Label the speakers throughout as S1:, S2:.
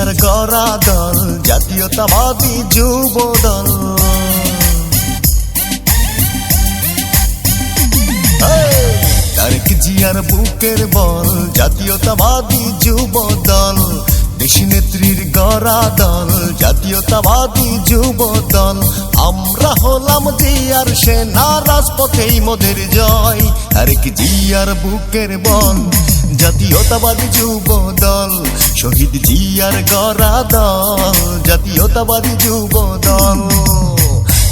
S1: জিয়ার গড়া দল জাতীয়তাবাদী যুব দল। তারেক জিয়ার বুকের বল জাতীয়তাবাদী যুব দল, দেশী নেত্রীর গড়া দল জাতীয়তাবাদী যুব দল। আমরা হলাম জিয়ার সেনা, রাজপথেই মোদের জয়। তারেক জিয়ার বুকের বল জাতীয়তাবাদী যুব দল, শহীদ জিয়ার গড়া দল জাতীয়তাবাদী যুব দল।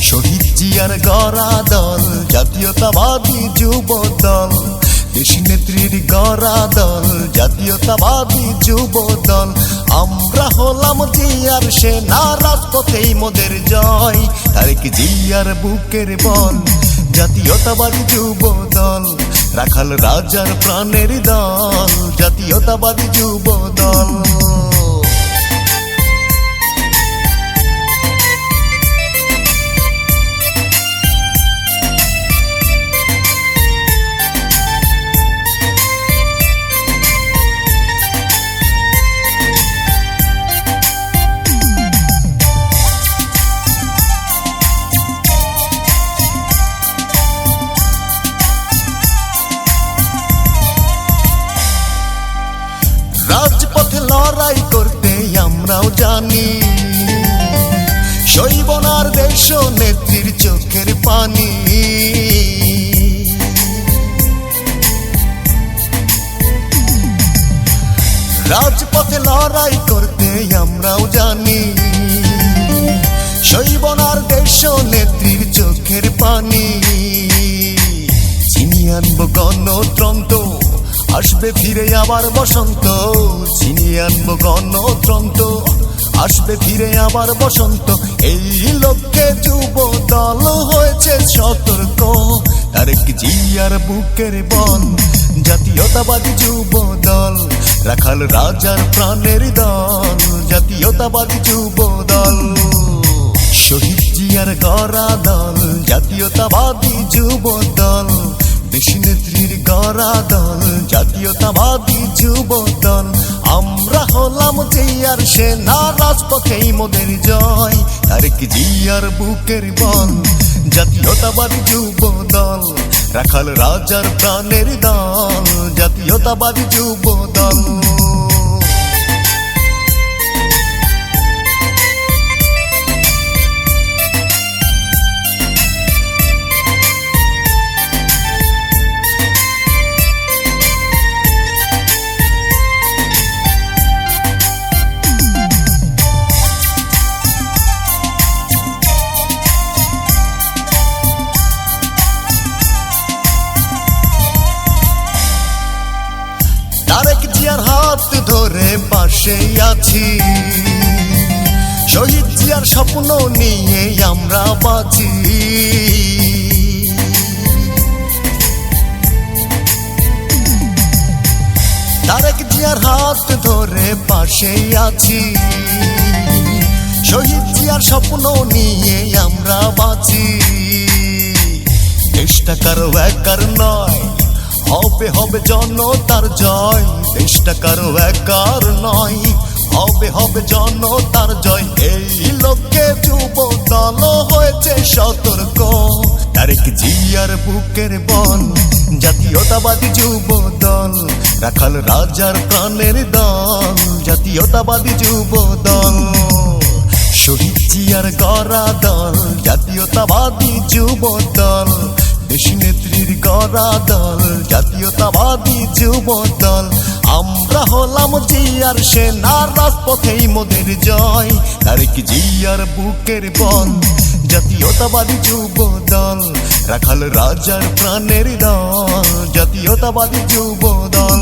S1: শহীদ জিয়ার গড়া দল জাতীয়তাবাদী যুব দল, দেশী নেত্রীর গড়া দল জাতীয়তাবাদী যুব দল। আমরা হলাম জিয়ার সেনা, রাজপথেই মোদের জয়। তারেক জিয়ার বুকের বল জাতীয়তাবাদী যুব দল, রাখাল রাজার প্রাণের দল জাতীয়তাবাদী যুব দল। রাজপথে লড়াই করতে আমরাও জানি, সইব না আর দেশ নেত্রীর চোখের পানি। রাজপথে লড়াই করতে আমরাও জানি, সইব না আর দেশ নেত্রীর চোখের পানি। চিনিয়ে আনবো গণতন্ত্র, আসবে ফিরে আবার বসন্ত। ছিনিয়ে আনবো গণতন্ত্র, আসবে ফিরে আবার বসন্ত। এই লক্ষ্যে যুব দল হয়েছে সতর্ক। তারেক জিয়ার বুকের বল জাতীয়তাবাদী যুব দল, রাখাল রাজার প্রাণের দল জাতীয়তাবাদী যুব দল। শহীদ জিয়ার গড়া দল জাতীয়তাবাদী যুব দল, দেশী নেত্রীর গড়া দল জাতীয়তাবাদী যুব দল। আমরা হলাম জিয়ার সেনা, রাজপথেই মোদের জয়। তারেক জিয়ার বুকের বল জাতীয়তাবাদী যুব দল, রাখাল রাজার প্রাণের দল জাতীয়তাবাদী যুব দল। তারেক জিয়ার হাত ধরে পাশে আছি, শহীদ জিয়ার স্বপ্ন নিয়ে আমরা বাঁচি। তারেক জিয়ার হাত ধরে পাশে আছি, শহীদ জিয়ার স্বপ্ন নিয়ে আমরা বাঁচি। দেশটা কারো একার নয়, হবে হবে জনতার জয়। দেশটা কারো একার নয়, হবে হবে জনতার জয়। এই লক্ষ্যে যুব দল হয়েছে সতর্ক। তারেক জিয়ার বুকের বল জাতীয়তাবাদী যুব দল, রাখাল রাজার প্রাণের দল জাতীয়তাবাদী যুব দল। শহীদ জিয়ার গড়া দল জাতীয়তাবাদী যুব দল, দেশী নেত্রীর গড়া দল জাতীয়তাবাদী যুব দল। আমরা হলাম জিয়ার সেনা, রাজপথেই মোদের জয়। তারেক জিয়ার বুকের বল জাতীয়তাবাদী যুব দল, রাখাল রাজার প্রাণের দল জাতীয়তাবাদী যুব দল।